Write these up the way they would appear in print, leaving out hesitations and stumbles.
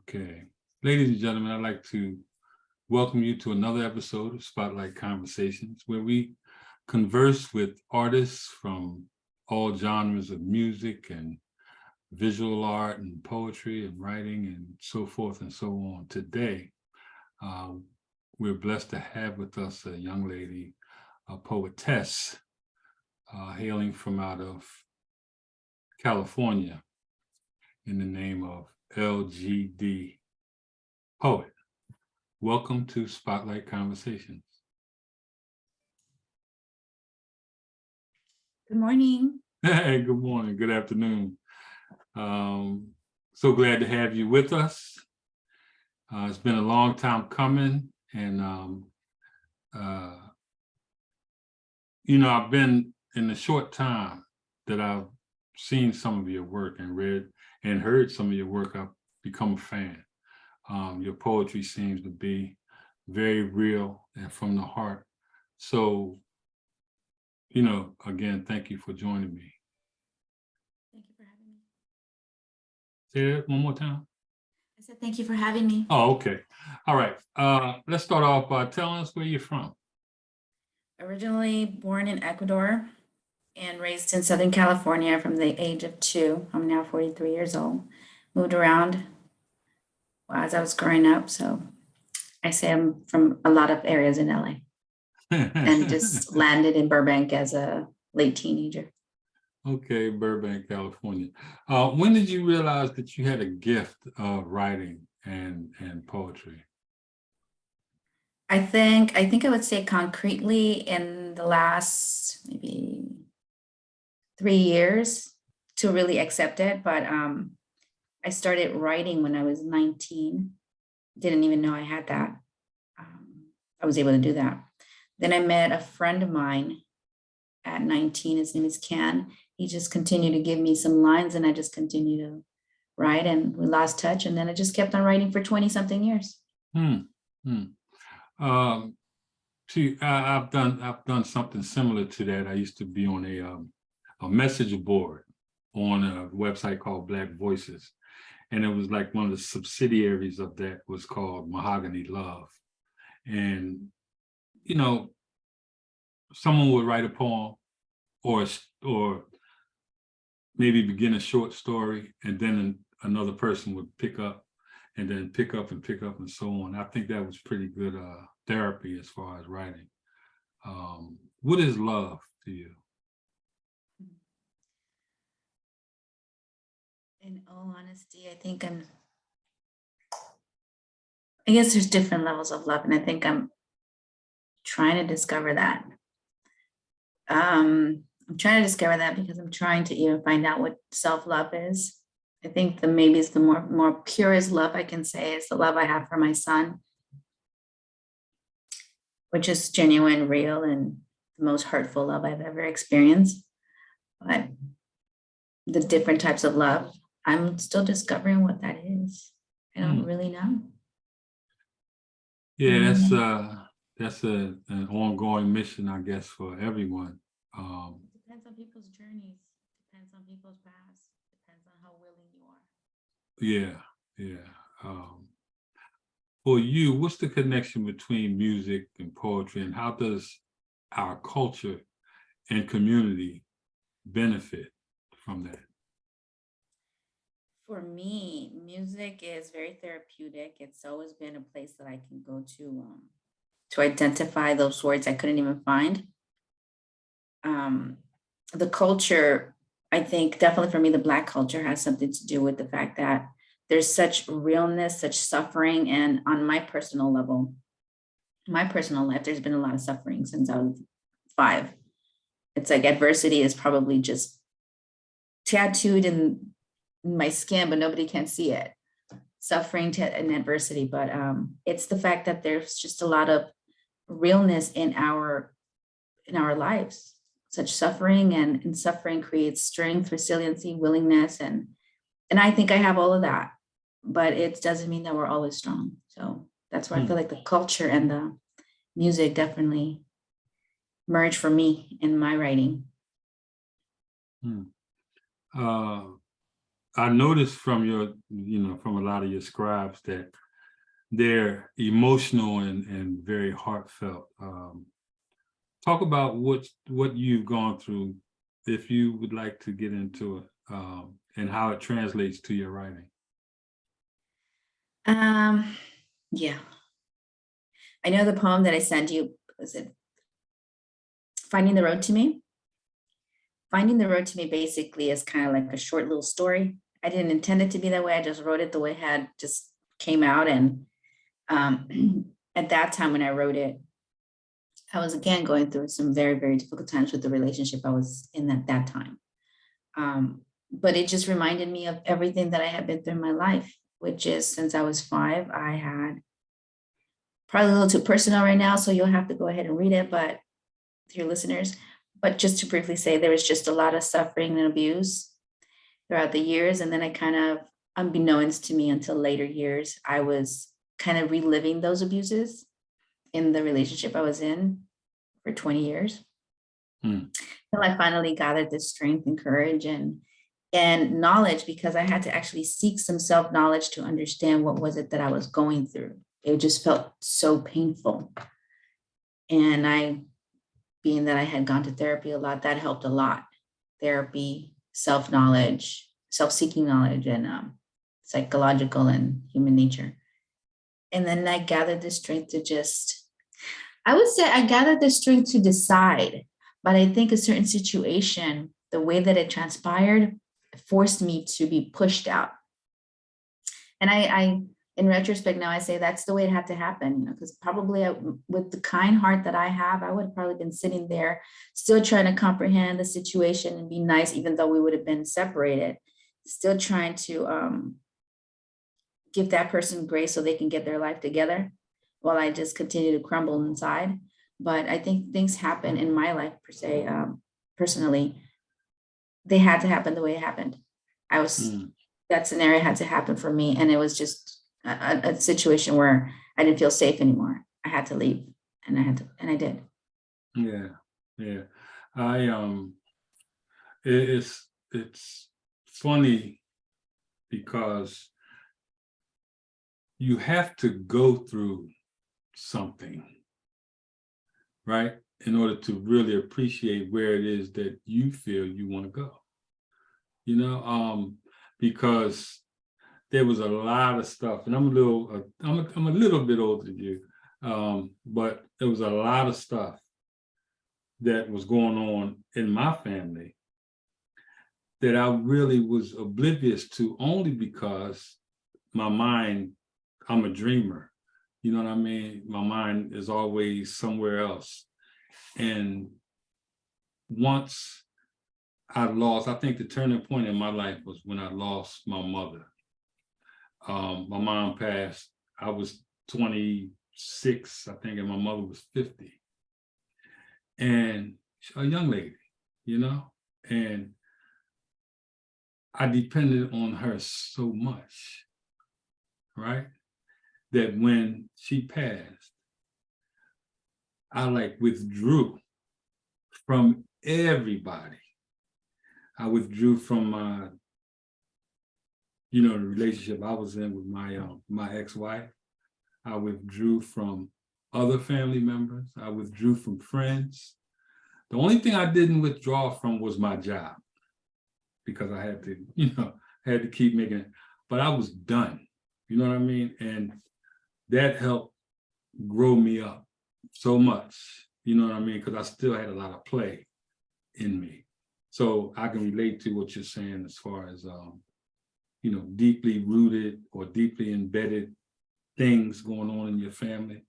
Okay. Ladies and gentlemen, I'd like to welcome you to another episode of Spotlight Conversations, where we converse with artists from all genres of music and visual art and poetry and writing and so forth and so on. Today, we're blessed to have with us a young lady, a poetess, hailing from out of California in the name of LGDPoet. Welcome to Spotlight Conversations. Good morning. Hey, good morning, good afternoon. So glad to have you with us. It's been a long time coming, and I've been, in the short time that I've seen some of your work and read and heard some of your work, I've become a fan. Your poetry seems to be very real and from the heart. So, again, thank you for joining me. Thank you for having me. Say that one more time. I said thank you for having me. Oh, okay. All right. Let's start off by telling us where you're from. Originally born in Ecuador and raised in Southern California from the age of 2. I'm now 43 years old. Moved around as I was growing up. So I say I'm from a lot of areas in LA and just landed in Burbank as a late teenager. Okay, Burbank, California. When did you realize that you had a gift of writing and poetry? I think I would say concretely in the last maybe 3 years to really accept it. But I started writing when I was 19. Didn't even know I had that. I was able to do that. Then I met a friend of mine at 19. His name is Ken. He just continued to give me some lines and I just continued to write, and we lost touch. And then I just kept on writing for 20 something years. See, I've done something similar to that. I used to be on a message board on a website called Black Voices. And it was like one of the subsidiaries of that was called Mahogany Love. And, someone would write a poem or maybe begin a short story, and then another person would pick up and then pick up and so on. I think that was pretty good therapy as far as writing. What is love to you? In all honesty, I guess there's different levels of love, and I think I'm trying to discover that. I'm trying to discover that because I'm trying to even find out what self-love is. I think maybe it's the more purest love I can say is the love I have for my son, which is genuine, real, and the most hurtful love I've ever experienced. But the different types of love, I'm still discovering what that is. I don't really know. Yeah, that's an ongoing mission, I guess, for everyone. It depends on people's journeys, depends on people's past, depends on how willing you are. Yeah. For you, what's the connection between music and poetry, and how does our culture and community benefit from that? For me, music is very therapeutic. It's always been a place that I can go to identify those words I couldn't even find. The culture, I think definitely for me, the Black culture has something to do with the fact that there's such realness, such suffering. And on my personal level, my personal life, there's been a lot of suffering since I was 5. It's like adversity is probably just tattooed in my skin, but nobody can see it. Suffering and adversity. But it's the fact that there's just a lot of realness in our lives. Such suffering, and suffering creates strength, resiliency, willingness, and I think I have all of that, but it doesn't mean that we're always strong. So that's why I feel like the culture and the music definitely merge for me in my writing. I noticed from your, from a lot of your scribes that they're emotional and very heartfelt. Talk about what you've gone through, if you would like to get into it, and how it translates to your writing. Yeah. I know the poem that I sent you, was it Finding the Road to Me? Finding the Road to Me basically is kind of like a short little story. I didn't intend it to be that way. I just wrote it the way it had just came out. And at that time when I wrote it, I was again going through some very, very difficult times with the relationship I was in at that time. But it just reminded me of everything that I had been through in my life, which is since I was 5, I had probably a little too personal right now, so you'll have to go ahead and read it, but to your listeners. But just to briefly say, there was just a lot of suffering and abuse throughout the years. And then I kind of, unbeknownst to me until later years, I was kind of reliving those abuses in the relationship I was in for 20 years. Until I finally gathered the strength and courage and knowledge, because I had to actually seek some self-knowledge to understand what was it that I was going through. It just felt so painful. And being that I had gone to therapy a lot, that helped a lot. Therapy, self-knowledge, self-seeking knowledge, and psychological and human nature. And then I gathered the strength to I would say I gathered the strength to decide, but I think a certain situation, the way that it transpired, forced me to be pushed out. And I in retrospect, now I say that's the way it had to happen, because probably with the kind heart that I have, I would have probably been sitting there still trying to comprehend the situation and be nice, even though we would have been separated, still trying to give that person grace so they can get their life together while I just continue to crumble inside. But I think things happen in my life, per se, personally. They had to happen the way it happened. That scenario had to happen for me. And it was just a situation where I didn't feel safe anymore. I had to leave, and I did. Yeah. It's funny because you have to go through something, right, in order to really appreciate where it is that you feel you want to go. Because there was a lot of stuff, and I'm a little bit older than you, but there was a lot of stuff that was going on in my family that I really was oblivious to, only because my mind, I'm a dreamer. You know what I mean? My mind is always somewhere else. And once I think the turning point in my life was when I lost my mother. My mom passed, I was 26, I think, and my mother was 50. And a young lady, and I depended on her so much, right? That when she passed, I withdrew from everybody. I withdrew from my, the relationship I was in with my ex-wife. I withdrew from other family members. I withdrew from friends. The only thing I didn't withdraw from was my job, because I had to, keep making it. But I was done. You know what I mean? And that helped grow me up so much. You know what I mean? Because I still had a lot of play in me. So I can relate to what you're saying as far as, deeply rooted or deeply embedded things going on in your family.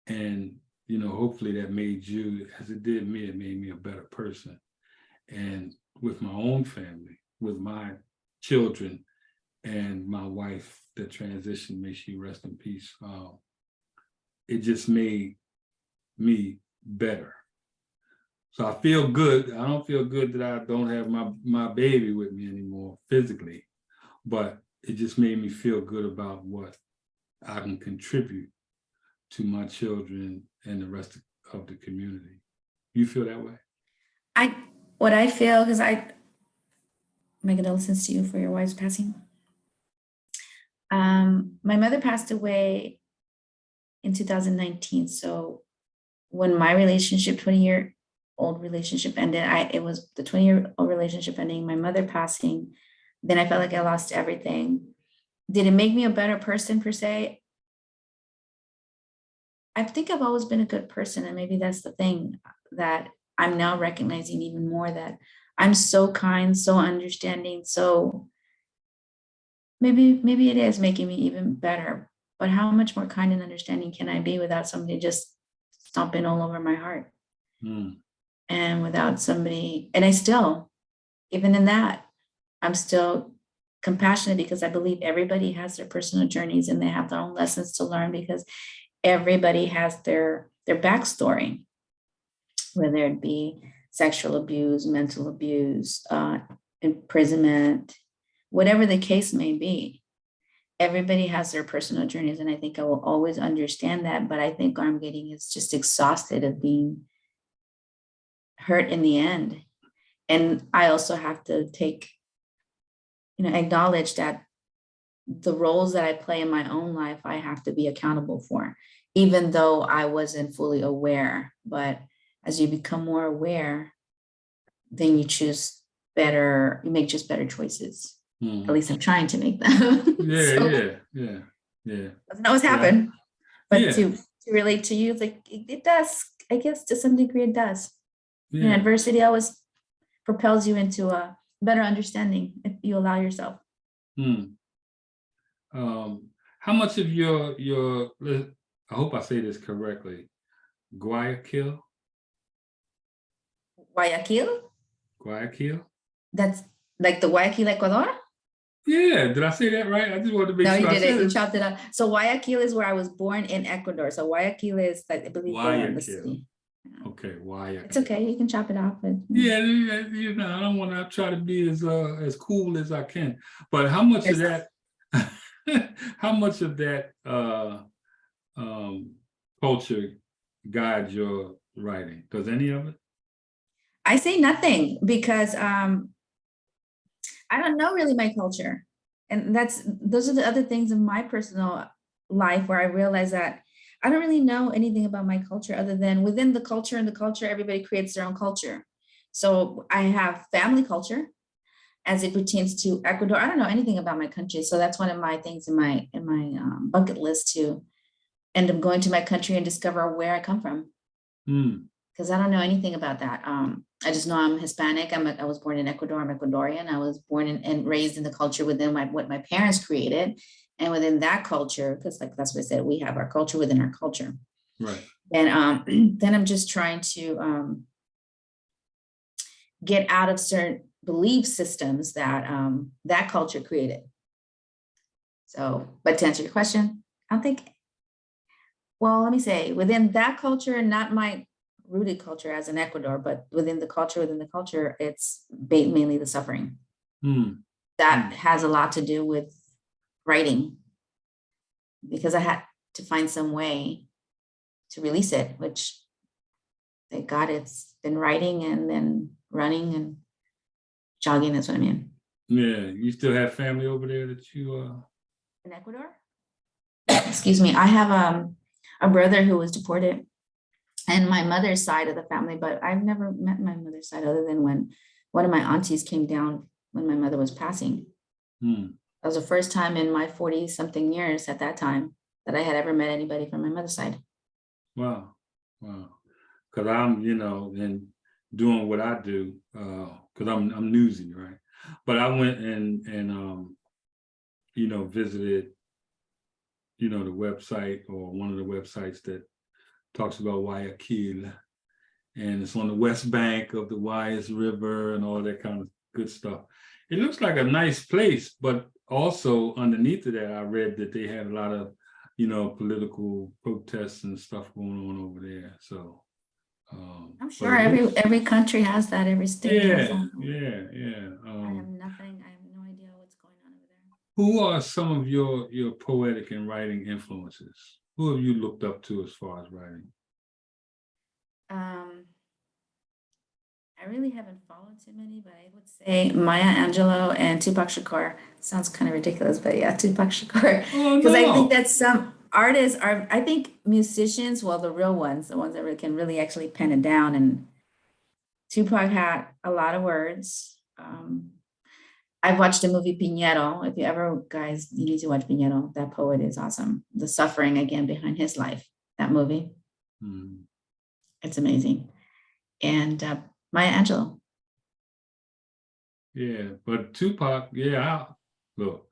And, hopefully that made you, as it did me, it made me a better person. And with my own family, with my children and my wife that transitioned, may she rest in peace, it just made me better. So I feel good. I don't feel good that I don't have my baby with me anymore physically, but it just made me feel good about what I can contribute to my children and the rest of the community. You feel that way? What I feel, because my condolences to you for your wife's passing. My mother passed away in 2019. So when my relationship, 20-year-old relationship ended, it was the 20-year-old relationship ending, my mother passing, then I felt like I lost everything. Did it make me a better person per se? I think I've always been a good person, and maybe that's the thing that I'm now recognizing even more, that I'm so kind, so understanding, so maybe it is making me even better. But how much more kind and understanding can I be without somebody just stomping all over my heart? And without somebody, and I still, even in that, I'm still compassionate, because I believe everybody has their personal journeys and they have their own lessons to learn, because everybody has their backstory, whether it be sexual abuse, mental abuse, imprisonment, whatever the case may be. Everybody has their personal journeys, and I think I will always understand that. But I think I'm getting is just exhausted of being hurt in the end. And I also have to acknowledge that the roles that I play in my own life, I have to be accountable for, even though I wasn't fully aware. But as you become more aware, then you choose better, you make just better choices. At least I'm trying to make them. Yeah. Doesn't always happen. But to relate to you, like it does, I guess to some degree it does. And adversity always propels you into a better understanding if you allow yourself. How much of your I hope I say this correctly, Guayaquil? That's like the Guayaquil, Ecuador? Yeah, did I say that right? I just wanted to make sure. No, you didn't. You chopped it up. So Guayaquil is where I was born in Ecuador. So Guayaquil is, I believe, the city. Okay, Guayaquil. It's okay. You can chop it off. But, I don't want to try to be as cool as I can. But how much of that? How much of that culture guides your writing? Does any of it? I say nothing, because I don't know really my culture. And those are the other things in my personal life where I realize that I don't really know anything about my culture, other than within the culture, and the culture, everybody creates their own culture. So I have family culture as it pertains to Ecuador. I don't know anything about my country. So that's one of my things in my bucket list, to end up going to my country and discover where I come from. Because I don't know anything about that. I just know I'm Hispanic. I was born in Ecuador. I'm Ecuadorian. I was born and raised in the culture within what my parents created. And within that culture, because like that's what I said, we have our culture within our culture. Right. And then I'm just trying to get out of certain belief systems that that culture created. So, but to answer your question, I don't think, well, let me say, within that culture, not my rooted culture as in Ecuador, but within the culture, it's mainly the suffering. That has a lot to do with writing, because I had to find some way to release it, which thank God it's been writing and then running and jogging. That's what I mean. Yeah, you still have family over there that you in Ecuador? Excuse me. I have a brother who was deported, and my mother's side of the family, but I've never met my mother's side other than when one of my aunties came down when my mother was passing. That was the first time in my 40-something years at that time that I had ever met anybody from my mother's side. Wow. Because I'm, and doing what I do, because I'm newsy, right? But I went and visited, the website, or one of the websites that talks about Guayaquil, and it's on the west bank of the Guayas River and all that kind of good stuff. It looks like a nice place, but also underneath of that, I read that they had a lot of, political protests and stuff going on over there. So I'm sure every country has that, every state has that. Yeah. I have nothing. I have no idea what's going on over there. Who are some of your poetic and writing influences? Who have you looked up to as far as writing? I really haven't followed too many, but I would say Maya Angelou and Tupac Shakur. Sounds kind of ridiculous, but yeah, Tupac Shakur. Oh Because I think no. that some artists are, I think musicians, well, the real ones, the ones that can really actually pen it down. And Tupac had a lot of words. I've watched the movie Piñero. If you ever, guys, you need to watch Piñero. That poet is awesome. The suffering again behind his life. That movie, Hmm. it's amazing. And Maya Angelou. Yeah, but Tupac, yeah, look,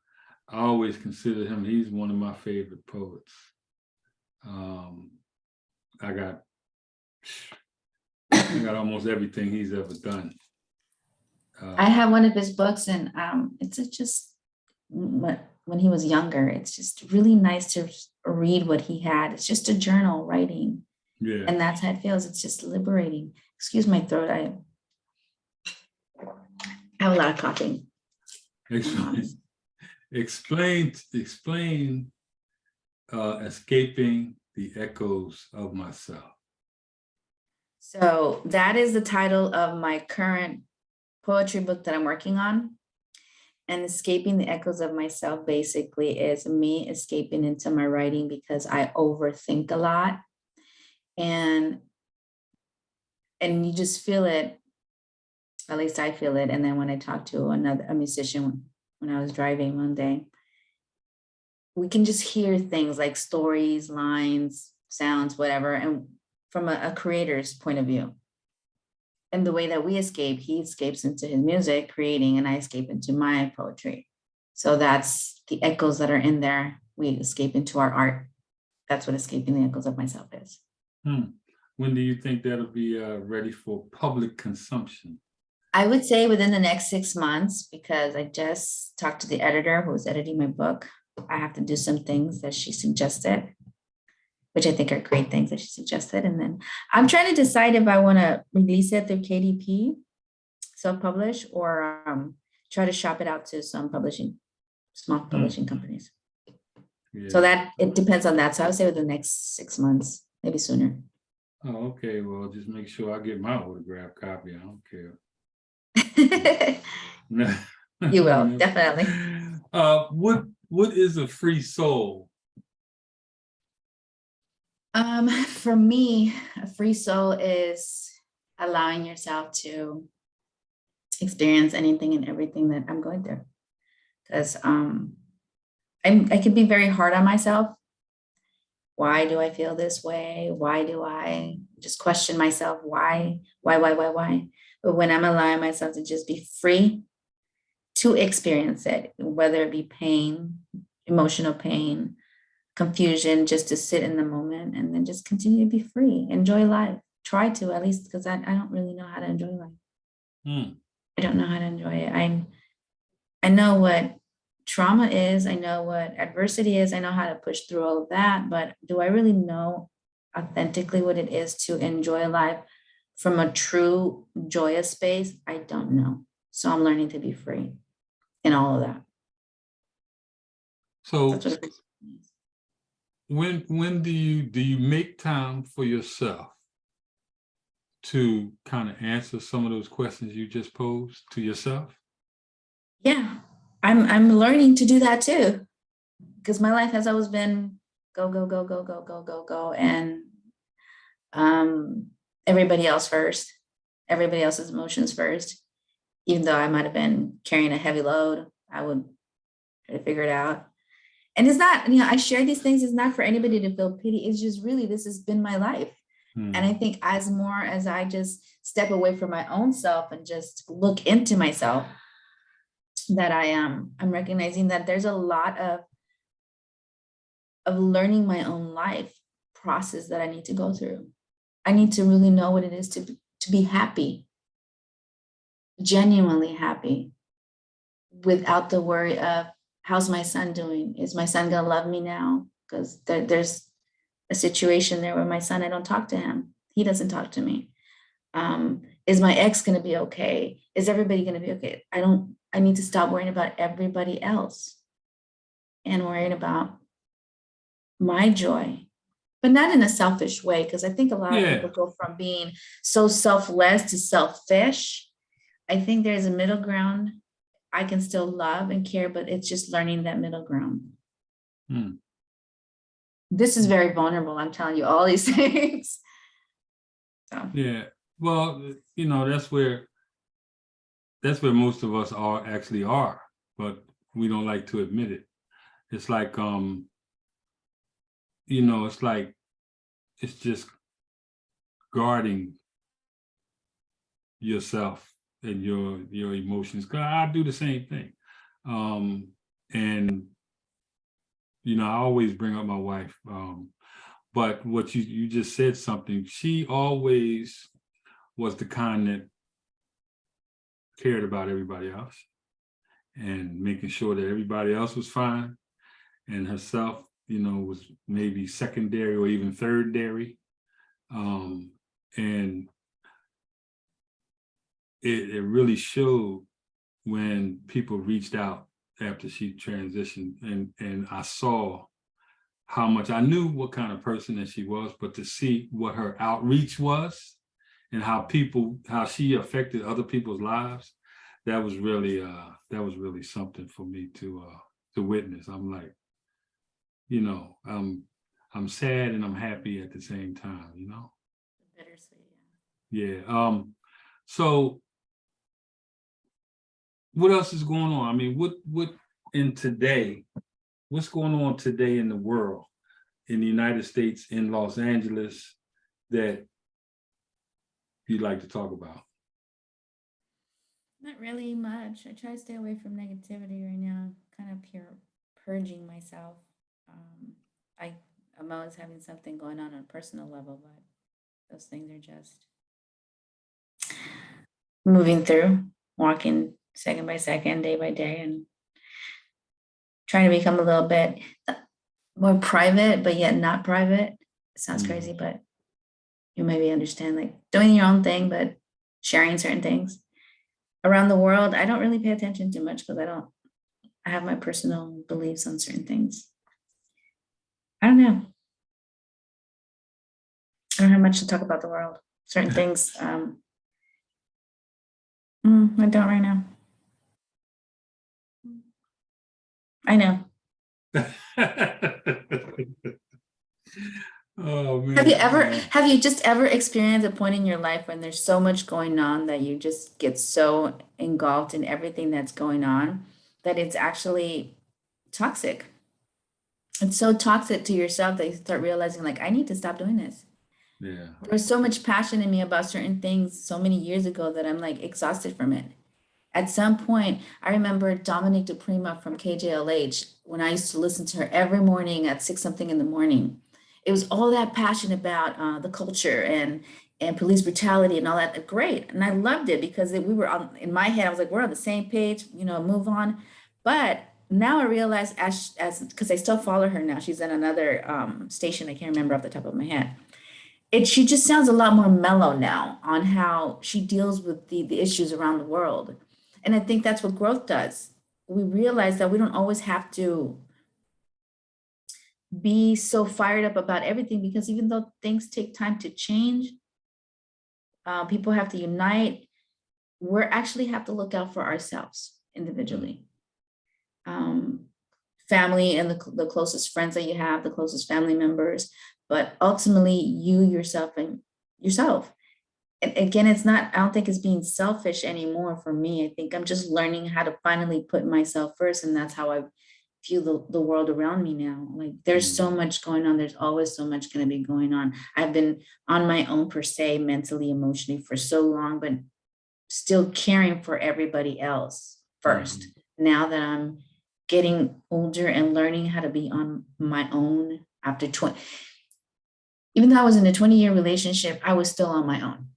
I always consider him, he's one of my favorite poets. Um, I got almost everything he's ever done. I have one of his books, and it's just when he was younger. It's just really nice to read what he had. It's just a journal writing, Yeah. and that's how it feels. It's just liberating. Excuse my throat. I have a lot of coughing. Explain escaping the echoes of myself. So that is the title of my current poetry book that I'm working on. And escaping the echoes of myself basically is me escaping into my writing because I overthink a lot. And you just feel it, at least I feel it. And then when I talked to a musician when I was driving one day, we can just hear things like stories, lines, sounds, whatever, and from a creator's point of view. And the way that we escape, he escapes into his music creating, and I escape into my poetry. So that's the echoes that are in there. We escape into our art. That's what escaping the echoes of myself is. When do you think that'll be ready for public consumption? I would say within the next 6 months, because I just talked to the editor who was editing my book. I have to do some things that she suggested, which I think are great things that she suggested. And then I'm trying to decide if I want to release it through KDP, self-publish, or try to shop it out to some small publishing companies. Yeah. So that it depends on that. So I would say within the next 6 months, maybe sooner. Oh, okay. Well, just make sure I get my autographed copy. I don't care. You will, definitely. What is a free soul? For me, a free soul is allowing yourself to experience anything and everything that I'm going through. Because I can be very hard on myself. Why do I feel this way? Why do I just question myself? Why? But when I'm allowing myself to just be free to experience it, whether it be pain, emotional pain, confusion, just to sit in the moment and then just continue to be free, enjoy life. Try to, at least, because I don't really know how to enjoy life. I don't know how to enjoy it. I know what trauma is. I know what adversity is. I know how to push through all of that. But do I really know authentically what it is to enjoy life from a true joyous space? I don't know. So I'm learning to be free in all of that. So when do you make time for yourself to kind of answer some of those questions you just posed to yourself? Yeah, I'm learning to do that too, because my life has always been go, go, go, go, go, go, go, go, and everybody else first, everybody else's emotions first. Even though I might have been carrying a heavy load, I would try to figure it out. And it's not, I share these things, it's not for anybody to feel pity. It's just really, this has been my life. And I think as more as I just step away from my own self and just look into myself, that I'm recognizing that there's a lot of learning my own life process that I need to go through. I need to really know what it is to be happy, genuinely happy, without the worry of, how's my son doing? Is my son gonna love me now? Because there's a situation there where my son, I don't talk to him. He doesn't talk to me. Is my ex gonna be okay? Is everybody gonna be okay? I need to stop worrying about everybody else and worrying about my joy. but not in a selfish way, because I think a lot of people Yeah, go from being so selfless to selfish. I think there's a middle ground. I can still love and care, but it's just learning that middle ground. hmm, This is very vulnerable. I'm telling you all these things. So yeah. Well, that's where most of us actually are, but we don't like to admit it. It's like it's like it's just guarding yourself and your emotions. 'Cause I do the same thing. And I always bring up my wife. But what you just said something, she always was the kind that cared about everybody else and making sure that everybody else was fine, and herself, was maybe secondary or even thirdary. And it really showed when people reached out after she transitioned, and I saw how much I knew what kind of person that she was, but to see what her outreach was and how she affected other people's lives, that was really something for me to witness. I'm like, I'm sad and I'm happy at the same time, bittersweet. Yeah. So what else is going on? I mean, what in today, what's going on today in the world, in the United States, in Los Angeles, that you'd like to talk about? Not really much. I try to stay away from negativity right now. Kind of purging myself. Um, I I'm always having something going on a personal level, but those things are just moving through, walking second by second, day by day, and trying to become a little bit more private, but yet not private. It sounds crazy, but you maybe understand, like doing your own thing, but sharing certain things. Around the world, I don't really pay attention too much because I have my personal beliefs on certain things. I don't know. I don't have much to talk about the world. Certain things, I don't right now. I know. Oh man. Have you just ever experienced a point in your life when there's so much going on that you just get so engulfed in everything that's going on that it's actually toxic? It's so toxic to yourself that you start realizing, like, I need to stop doing this. Yeah. There was so much passion in me about certain things so many years ago that I'm like exhausted from it. At some point, I remember Dominique DePrima from KJLH when I used to listen to her every morning at 6 something in the morning. It was all that passion about the culture and police brutality and all that. Great, and I loved it because we were on. In my head, I was like, we're on the same page. Move on. But now I realize, as because I still follow her now. She's in another station. I can't remember off the top of my head. She just sounds a lot more mellow now on how she deals with the issues around the world. And I think that's what growth does. We realize that we don't always have to be so fired up about everything, because even though things take time to change, people have to unite. We actually have to look out for ourselves individually. Family and the closest friends that you have, the closest family members, but ultimately you yourself and yourself. And again, I don't think it's being selfish anymore for me. I think I'm just learning how to finally put myself first. And that's how I view the world around me now. Like there's so much going on. There's always so much going to be going on. I've been on my own per se, mentally, emotionally for so long, but still caring for everybody else first. Now that I'm getting older and learning how to be on my own after 20, even though I was in a 20-year relationship, I was still on my own.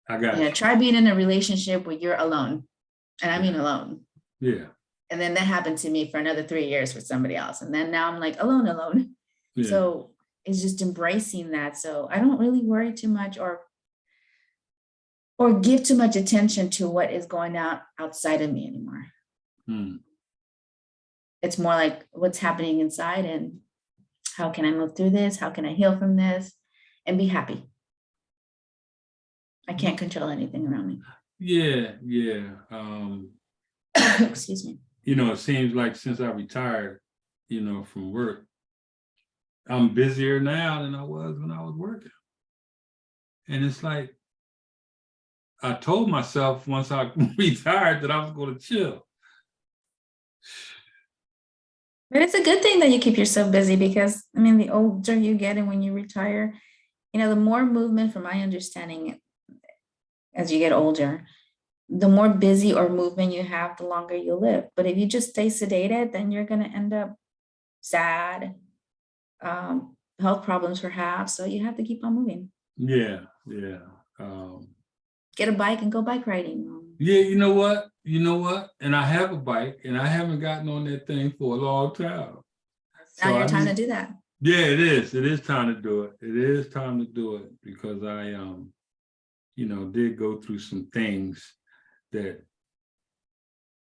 I got you. Try being in a relationship where you're alone. And I mean alone. Yeah. And then that happened to me for another 3 years with somebody else. And then now I'm like alone. Yeah. So it's just embracing that. So I don't really worry too much or give too much attention to what is going on outside of me anymore. It's more like what's happening inside and How can I move through this? How can I heal from this and be happy? I can't control anything around me. Yeah. Excuse me. It seems like since I retired, from work, I'm busier now than I was when I was working. And it's like, I told myself once I retired that I was going to chill. But it's a good thing that you keep yourself busy because, I mean, the older you get and when you retire, the more movement, from my understanding, as you get older, the more busy or movement you have, the longer you live. But if you just stay sedated, then you're going to end up sad, health problems perhaps. So you have to keep on moving. Yeah. Get a bike and go bike riding. Yeah, you know what? And I have a bike, and I haven't gotten on that thing for a long time. Now your time to do that. Yeah, it is. It is time to do it. It is time to do it because I, did go through some things that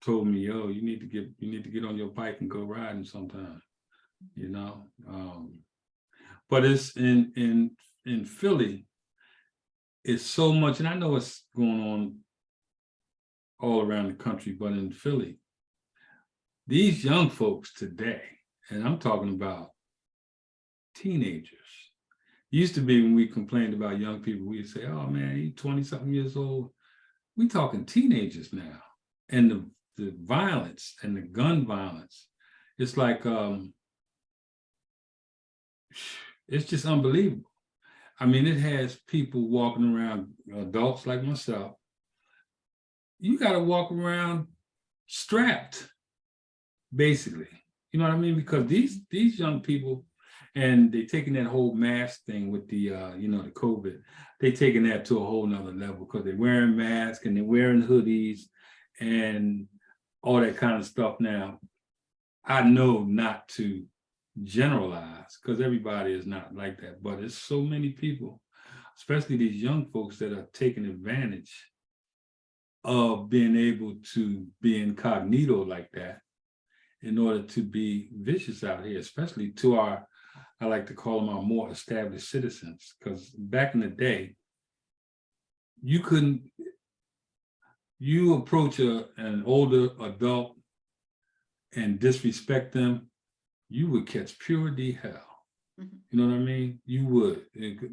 told me, yo, you need to get on your bike and go riding sometime. But it's in Philly. It's so much, and I know it's going on all around the country, but in Philly, these young folks today, and I'm talking about teenagers. Used to be when we complained about young people, we'd say, oh man, you 20-something years old. We talking teenagers now. And the violence and the gun violence, it's like, it's just unbelievable. I mean, it has people walking around, adults like myself. You got to walk around strapped, basically. You know what I mean? Because these young people, and they're taking that whole mask thing with the, the COVID, they're taking that to a whole nother level because they're wearing masks and they're wearing hoodies and all that kind of stuff. Now, I know not to generalize because everybody is not like that, but it's so many people, especially these young folks, that are taking advantage of being able to be incognito like that in order to be vicious out here, especially to our, I like to call them our more established citizens, because back in the day, you approach an older adult and disrespect them, you would catch pure D hell. Mm-hmm. You know what I mean? You would.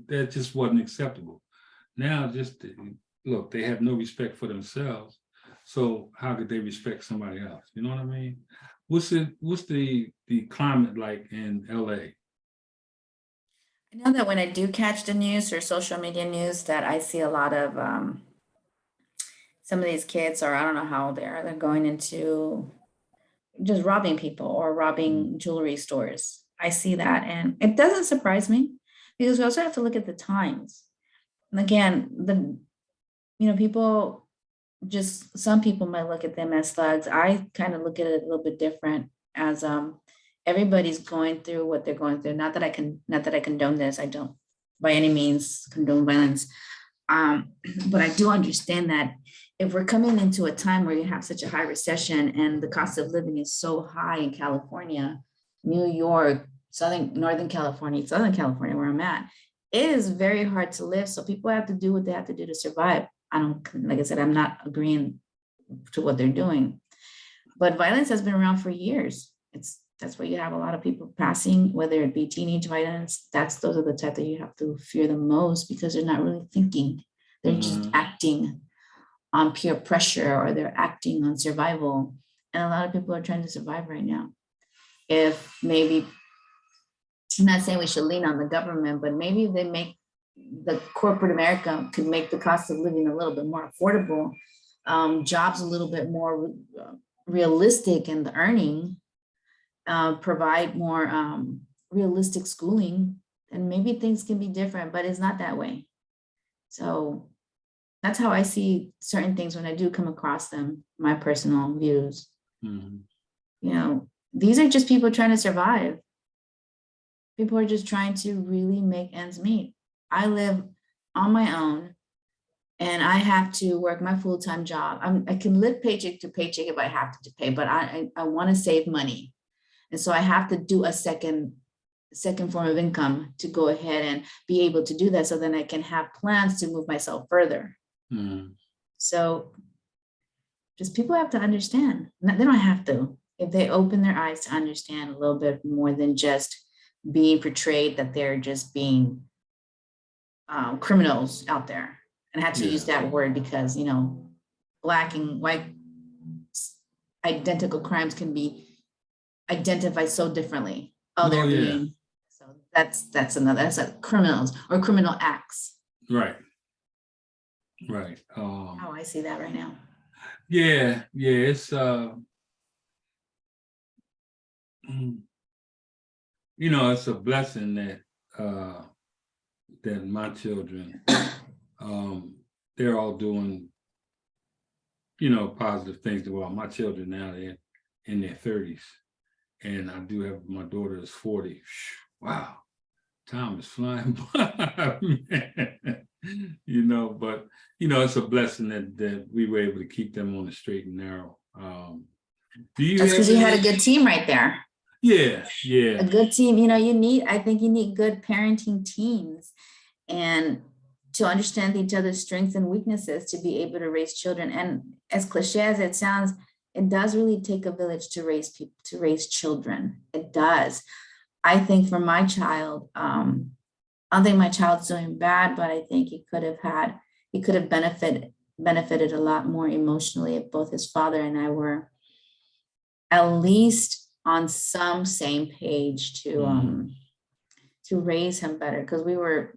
That just wasn't acceptable. Now, look, they have no respect for themselves. So how could they respect somebody else? You know what I mean? What's the climate like in LA? I know that when I do catch the news or social media news, that I see a lot of some of these kids, or I don't know how old they're going into just robbing people or robbing jewelry stores. I see that, and it doesn't surprise me because we also have to look at the times. And again, people, just some people might look at them as thugs. I kind of look at it a little bit different, as everybody's going through what they're going through. Not that I condone this. I don't by any means condone violence. But I do understand that if we're coming into a time where you have such a high recession and the cost of living is so high in California, New York, Northern California, Southern California, where I'm at, it is very hard to live. So people have to do what they have to do to survive. Like I said, I'm not agreeing to what they're doing, but violence has been around for years. That's why you have a lot of people passing, whether it be teenage violence. Those are the type that you have to fear the most because they're not really thinking. They're just acting on peer pressure, or they're acting on survival. And a lot of people are trying to survive right now. If maybe, I'm not saying we should lean on the government, but maybe the corporate America could make the cost of living a little bit more affordable, jobs a little bit more realistic in the earning, provide more realistic schooling, and maybe things can be different, but it's not that way. So that's how I see certain things when I do come across them, my personal views. Mm-hmm. These are just people trying to survive. People are just trying to really make ends meet. I live on my own and I have to work my full-time job. I can live paycheck to paycheck if I have to pay, but I want to save money. And so I have to do a second second form of income to go ahead and be able to do that, so then I can have plans to move myself further. So just people have to understand. They don't have to. If they open their eyes to understand a little bit more than just being portrayed that they're just being criminals out there. And I had to use that word because, Black and white identical crimes can be identified so differently. Oh, they're being, so that's criminals or criminal acts. Right. How I see that right now. Yeah, it's it's a blessing that that my children they're all doing positive things. Well, my children now, they're in their 30s, and I do have, my daughter is 40. Wow, time is flying by, man. But it's a blessing that we were able to keep them on the straight and narrow. That's because you had a good team right there. Yeah. A good team. I think you need good parenting teams, and to understand each other's strengths and weaknesses to be able to raise children. And as cliche as it sounds, it does really take a village to raise people, to raise children. It does. I think for my child, I don't think my child's doing bad, but I think he could have benefited a lot more emotionally if both his father and I were at least on some same page to raise him better, because we were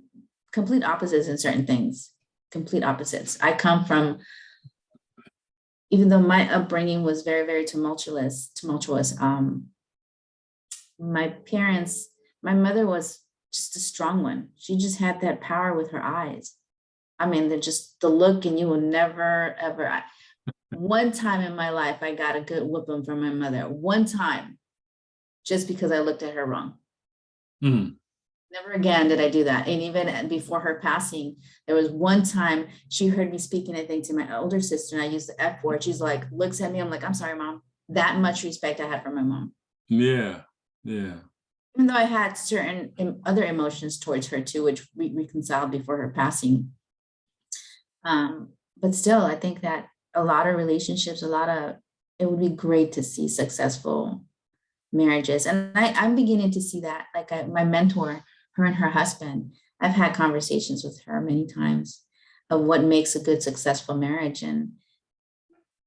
complete opposites in certain things, complete opposites. I come from, even though my upbringing was very, very tumultuous, my parents, my mother was just a strong one. She just had that power with her eyes. I mean, they're just the look, and you will never, ever. One time in my life, I got a good whooping from my mother. One time, just because I looked at her wrong. Never again did I do that. And even before her passing, there was one time she heard me speaking, I think, to my older sister, and I used the F word. She's like, looks at me. I'm like, I'm sorry, Mom. That much respect I had for my mom. Yeah. Even though I had certain other emotions towards her too, which we reconciled before her passing. But still, I think that a lot of relationships, it would be great to see successful marriages. And I'm beginning to see that. Like my mentor, her and her husband, I've had conversations with her many times of what makes a good, successful marriage. And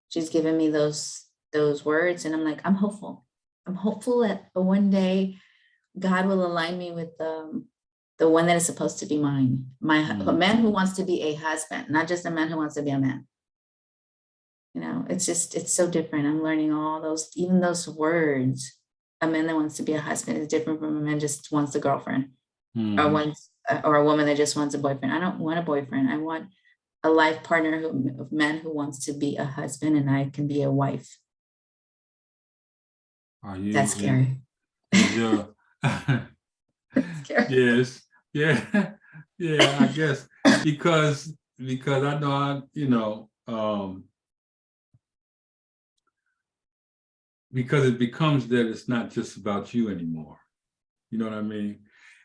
she's given me those words. And I'm like, I'm hopeful. I'm hopeful that one day God will align me with the one that is supposed to be mine. A man who wants to be a husband, not just a man who wants to be a man. It's so different. I'm learning all those, even those words. A man that wants to be a husband is different from a man just wants a girlfriend, or a woman that just wants a boyfriend. I don't want a boyfriend. I want a life partner of man who wants to be a husband, and I can be a wife. That's scary. Scary. Yes. Yeah. I guess because I know because it becomes that it's not just about you anymore. You know what I mean?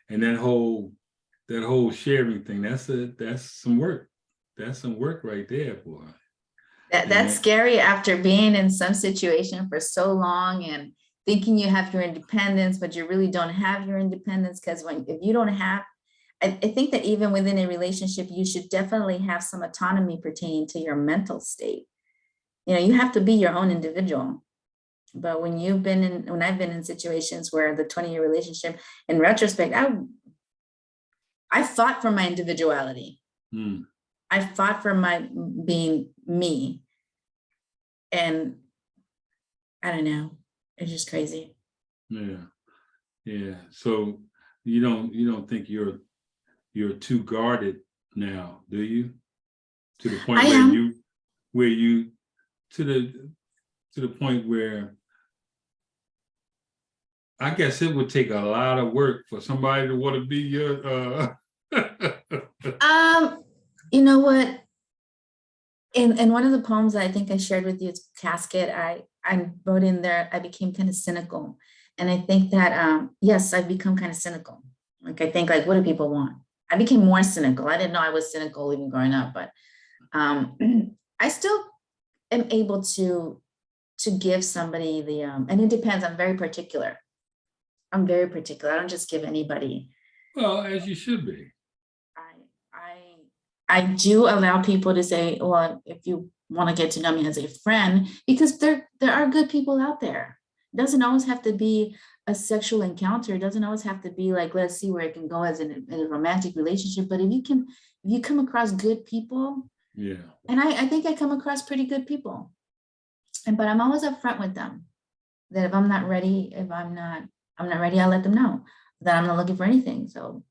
And that whole sharing thing, that's some work. That's some work right there, boy. That's scary after being in some situation for so long and thinking you have your independence, but you really don't have your independence, because if you don't have, I think that even within a relationship, you should definitely have some autonomy pertaining to your mental state. You have to be your own individual. But when I've been in situations where the 20-year relationship, in retrospect, I fought for my individuality. I fought for my being me. And I don't know, it's just crazy. Yeah. So you don't think you're too guarded now, do you? To the point to the point where I guess it would take a lot of work for somebody to want to be your You know what? In one of the poems that I think I shared with you, it's Casket, I wrote in there, I became kind of cynical, And I think that, yes, I've become kind of cynical. Like, I think, like, what do people want? I became more cynical. I didn't know I was cynical even growing up, but I still am able to give somebody the, and it depends. I'm very particular. I don't just give anybody. Well, as you should be. I do allow people to say, well, if you want to get to know me as a friend, because there are good people out there. It doesn't always have to be a sexual encounter. It doesn't always have to be like, let's see where it can go as in a romantic relationship. But if you come across good people, yeah. And I think I come across pretty good people. But I'm always upfront with them that if I'm not ready, I'm not ready, I'll let them know that I'm not looking for anything. So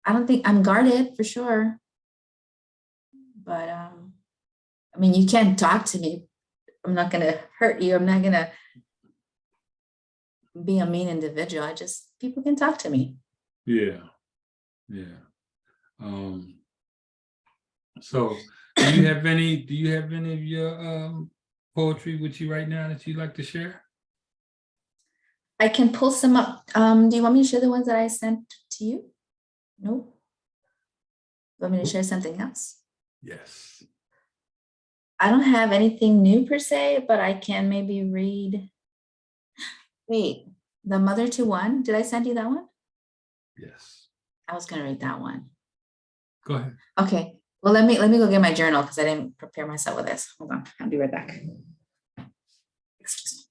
I don't think I'm guarded for sure. But I mean, you can't talk to me. I'm not gonna hurt you. I'm not gonna be a mean individual. People can talk to me. Yeah. Yeah. So do you have any of your poetry with you right now that you'd like to share? I can pull some up. Do you want me to share the ones that I sent to you? No. Want me to share something else? Yes. I don't have anything new per se, but I can maybe read. Wait, The Mother to One. Did I send you that one? Yes. I was gonna read that one. Go ahead. Okay. Well, let me go get my journal because I didn't prepare myself with this. Hold on. I'll be right back. Excuse me.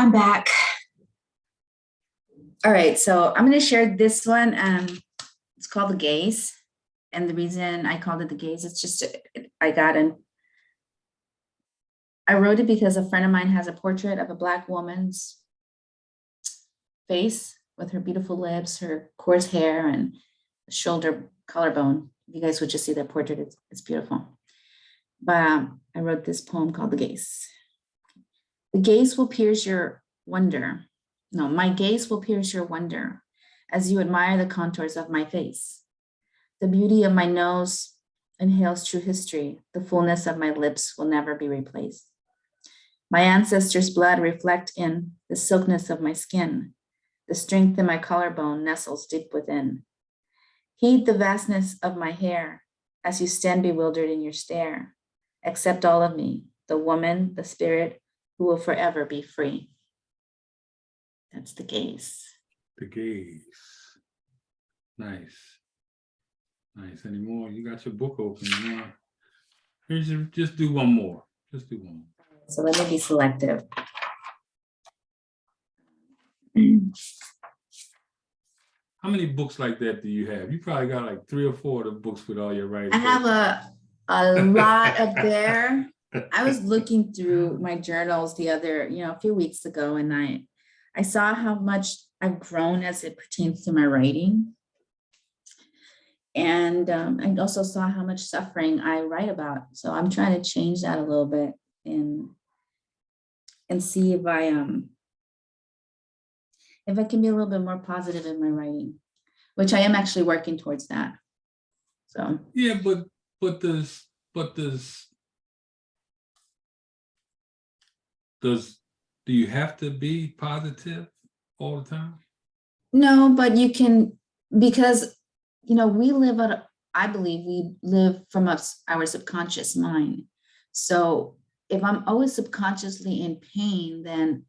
I'm back. All right, so I'm going to share this one. It's called The Gaze. And the reason I called it The Gaze, it's just, I wrote it because a friend of mine has a portrait of a Black woman's face with her beautiful lips, her coarse hair, and shoulder collarbone. If you guys would just see that portrait, it's beautiful. But I wrote this poem called The Gaze. The gaze will pierce your wonder. No, my gaze will pierce your wonder as you admire the contours of my face. The beauty of my nose inhales true history. The fullness of my lips will never be replaced. My ancestors' blood reflect in the silkness of my skin. The strength in my collarbone nestles deep within. Heed the vastness of my hair as you stand bewildered in your stare. Accept all of me, the woman, the spirit, who will forever be free. That's The Gaze. The Gaze. Nice. Nice. Any more? You got your book open. Just do one more. Just do one more. So let me be selective. How many books like that do you have? You probably got like 3 or 4 of the books with all your writing. I have a lot up there. I was looking through my journals a few weeks ago, and I saw how much I've grown as it pertains to my writing. And I also saw how much suffering I write about. So I'm trying to change that a little bit and see if I can be a little bit more positive in my writing, which I am actually working towards that. So yeah, but do you have to be positive all the time? No, but you can, because I believe we live from our subconscious mind. So if I'm always subconsciously in pain,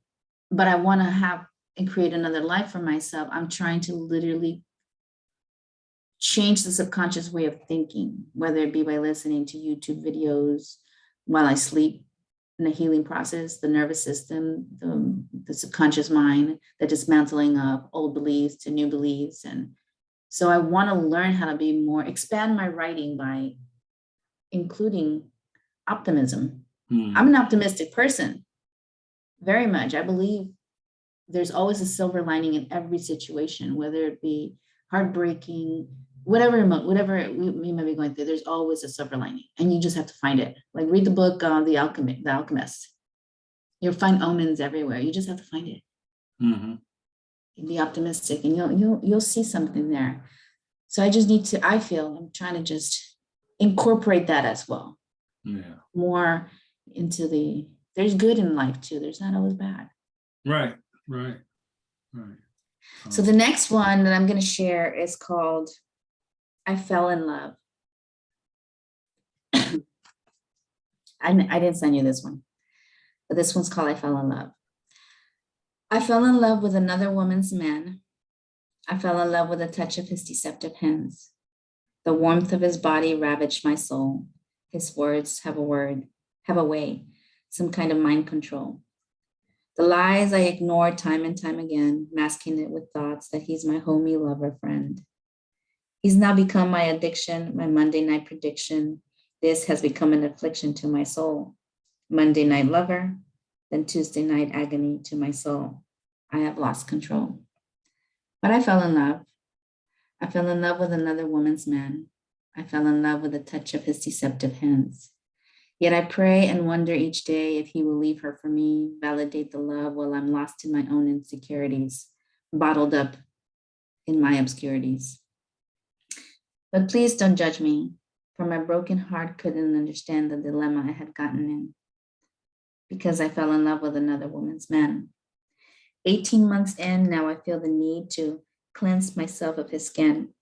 but I want to have and create another life for myself, I'm trying to literally change the subconscious way of thinking, whether it be by listening to YouTube videos while I sleep, in the healing process, the nervous system, the subconscious mind, the dismantling of old beliefs to new beliefs. And so I want to learn how to expand my writing by including optimism. I'm an optimistic person, very much. I believe there's always a silver lining in every situation, whether it be heartbreaking, whatever we may be going through, there's always a silver lining, and you just have to find it. Like read the book, The Alchemist. You'll find omens everywhere. You just have to find it. Mm-hmm. Be optimistic, and you'll see something there. So I feel I'm trying to just incorporate that as well. Yeah. More into there's good in life too. There's not always bad. Right. So the next one that I'm going to share is called I Fell in Love. I didn't send you this one, but this one's called I Fell in Love. I fell in love with another woman's man. I fell in love with the touch of his deceptive hands. The warmth of his body ravaged my soul. His words have a way, some kind of mind control. The lies I ignored time and time again, masking it with thoughts that he's my homie, lover, friend. He's now become my addiction, my Monday night prediction. This has become an affliction to my soul. Monday night lover, then Tuesday night agony to my soul. I have lost control. But I fell in love. I fell in love with another woman's man. I fell in love with the touch of his deceptive hands. Yet I pray and wonder each day if he will leave her for me, validate the love while I'm lost in my own insecurities, bottled up in my obscurities. But please don't judge me, for my broken heart couldn't understand the dilemma I had gotten in, because I fell in love with another woman's man. 18 months in, now I feel the need to cleanse myself of his skin,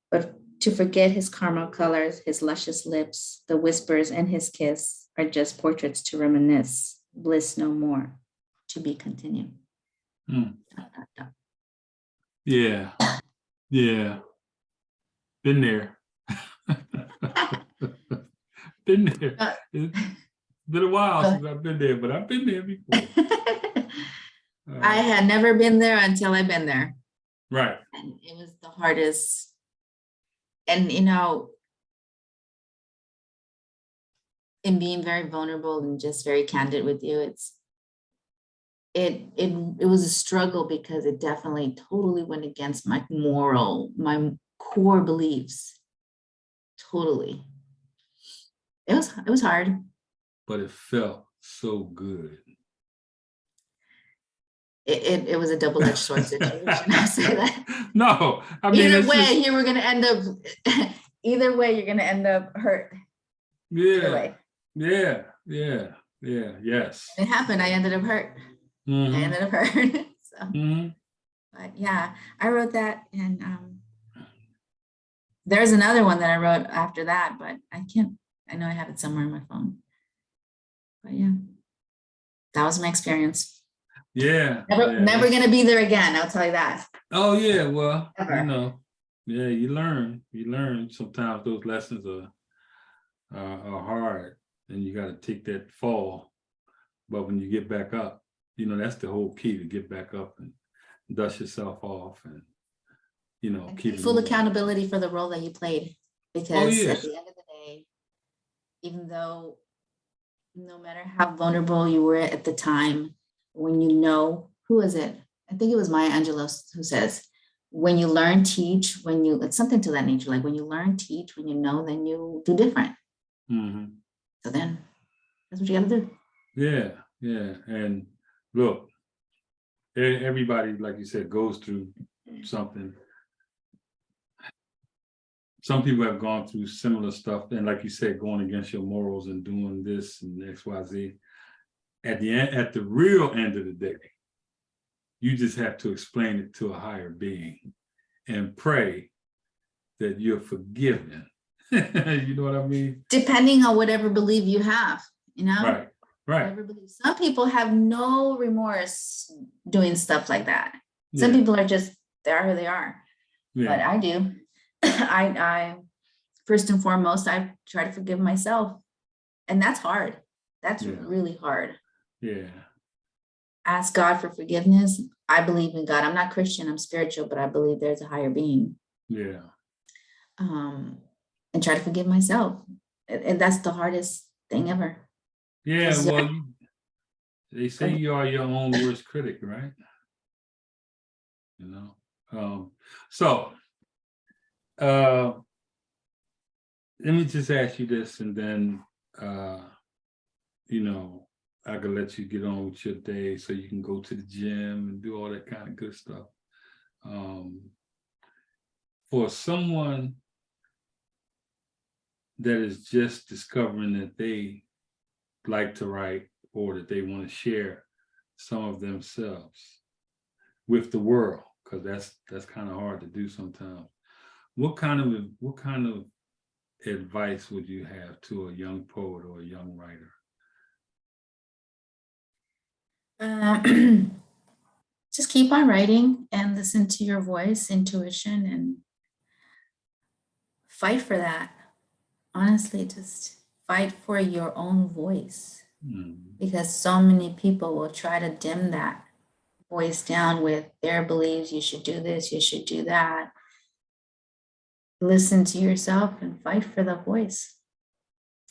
but to forget his caramel colors, his luscious lips, the whispers in his kiss are just portraits to reminisce, bliss no more, to be continued. Yeah. Been there. Been there. It's been a while since I've been there, but I've been there before. I had never been there until I've been there. Right. And it was the hardest. And, in being very vulnerable and just very candid with you, it was a struggle because it definitely totally went against my core beliefs. Totally. It was hard. But it felt so good. It was a double-edged sword situation. I say that. No, I mean, either way, you were gonna end up. Either way, you're gonna end up hurt. Yeah. Yeah. Yes. It happened. I ended up hurt. Mm-hmm. I ended up hurt. So, mm-hmm. But yeah, I wrote that, and there's another one that I wrote after that, but I can't. I know I have it somewhere on my phone. But yeah, that was my experience. Yeah. Never gonna be there again. I'll tell you that. Oh yeah, well, Ever. you learn. Sometimes those lessons are hard, and you got to take that fall. But when you get back up, that's the whole key, to get back up and dust yourself off, and keep full accountability for the role that you played. Because at the end of the day, even though no matter how vulnerable you were at the time, when who is it? I think it was Maya Angelou who says, when you learn, teach, it's something to that nature. Like when you learn, teach, when you know, then you do different. Mm-hmm. So then that's what you got to do. Yeah. And look, everybody, like you said, goes through something. Some people have gone through similar stuff, and like you said, going against your morals and doing this and XYZ. At the real end of the day, you just have to explain it to a higher being and pray that you're forgiven. You know what I mean? Depending on whatever belief you have, Right. Some people have no remorse doing stuff like that. Yeah. Some people are just, they are who they are. Yeah. But I do. I first and foremost, I try to forgive myself. And that's hard. That's really hard. Yeah. Ask God for forgiveness. I believe in God. I'm not Christian, I'm spiritual, but I believe there's a higher being. Yeah. And try to forgive myself. And that's the hardest thing ever. Yeah, well, they say you are your own worst critic, right? you know. So let me just ask you this, and then you know, I could let you get on with your day so you can go to the gym and do all that kind of good stuff. For someone that is just discovering that they like to write or that they want to share some of themselves with the world, because that's kind of hard to do sometimes. What kind of advice would you have to a young poet or a young writer? Just keep on writing and listen to your voice, intuition, and fight for that. Honestly, just fight for your own voice, because so many people will try to dim that voice down with their beliefs. You should do this, you should do that. Listen to yourself and fight for the voice.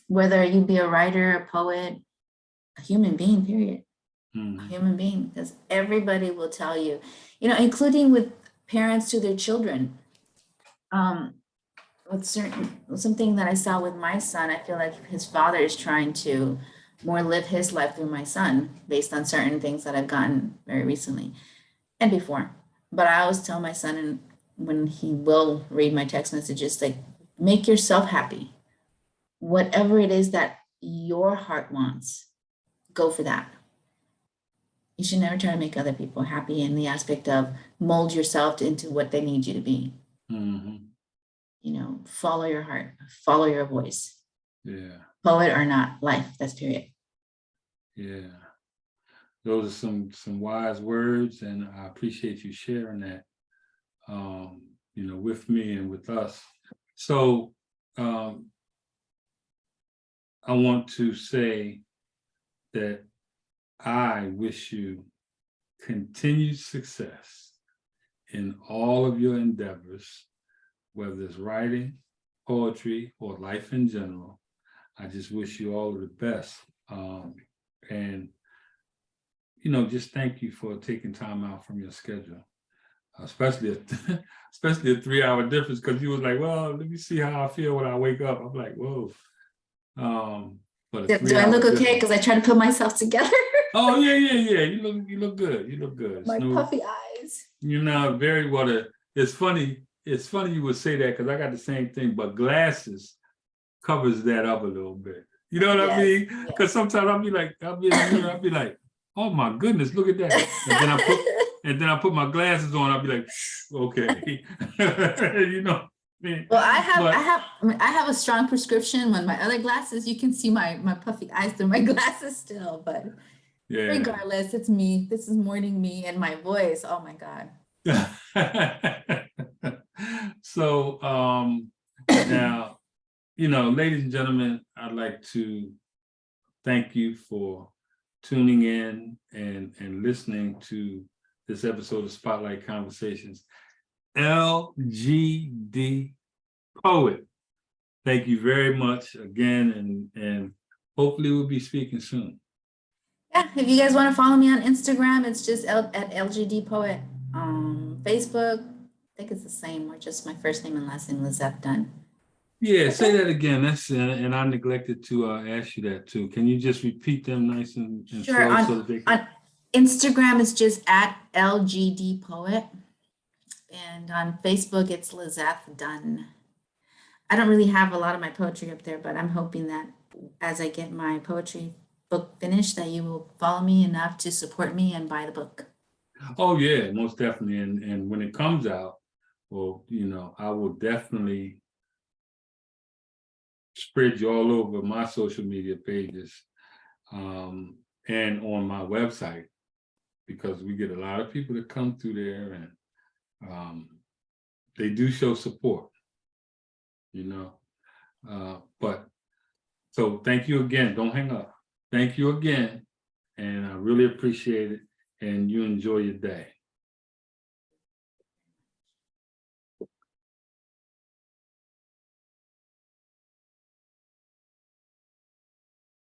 Whether you be a writer, a poet, a human being, period. A human being, because everybody will tell you, you know, including with parents to their children. Something that I saw with my son, I feel like his father is trying to more live his life through my son based on certain things that I've gotten very recently and before. But I always tell my son, and when he will read my text messages, like, make yourself happy. Whatever it is that your heart wants, go for that. You should never try to make other people happy in the aspect of mold yourself into what they need you to be. You know, follow your heart, follow your voice. Yeah. Poet or not, life, that's period. Yeah. Those are some wise words, and I appreciate you sharing that, you know, with me and with us. So I want to say that I wish you continued success in all of your endeavors, whether it's writing, poetry, or life in general. I just wish you all of the best. And, you know, just thank you for taking time out from your schedule, especially a 3-hour difference, because you was like, well, let me see how I feel when I wake up. I'm like, whoa. But do I look okay? Because I try to put myself together. Oh, yeah. You look good. You look good. My puffy eyes. You know, very well. It's funny you would say that, because I got the same thing, but glasses covers that up a little bit. You know what I mean? Because sometimes I'll be like, I'll be like, oh my goodness, look at that. And then I put my glasses on, I'll be like, okay. You know. Well, I have a strong prescription. When my other glasses, you can see my puffy eyes through my glasses still, but yeah. Regardless, it's me. This is morning me and my voice. Oh my God. So now, you know, ladies and gentlemen, I'd like to thank you for tuning in and listening to this episode of Spotlight Conversations. LGDPoet. Thank you very much again, and hopefully we'll be speaking soon. Yeah, if you guys want to follow me on Instagram, it's just at LGDPoet. Facebook, I think it's the same, or just my first name and last name, Lizeth Dunn. Yeah, say that again. That's and I neglected to ask you that too. Can you just repeat them nice and sure, slow so that they can... On Instagram, it's just at LGDPoet. And on Facebook, it's Lizeth Dunn. I don't really have a lot of my poetry up there, but I'm hoping that as I get my poetry book finished, that you will follow me enough to support me and buy the book. Oh yeah, most definitely. And when it comes out, well, you know, I will definitely spread you all over my social media pages and on my website, because we get a lot of people that come through there, and they do show support, you know. But so thank you again. Don't hang up. Thank you again. And I really appreciate it. And you enjoy your day.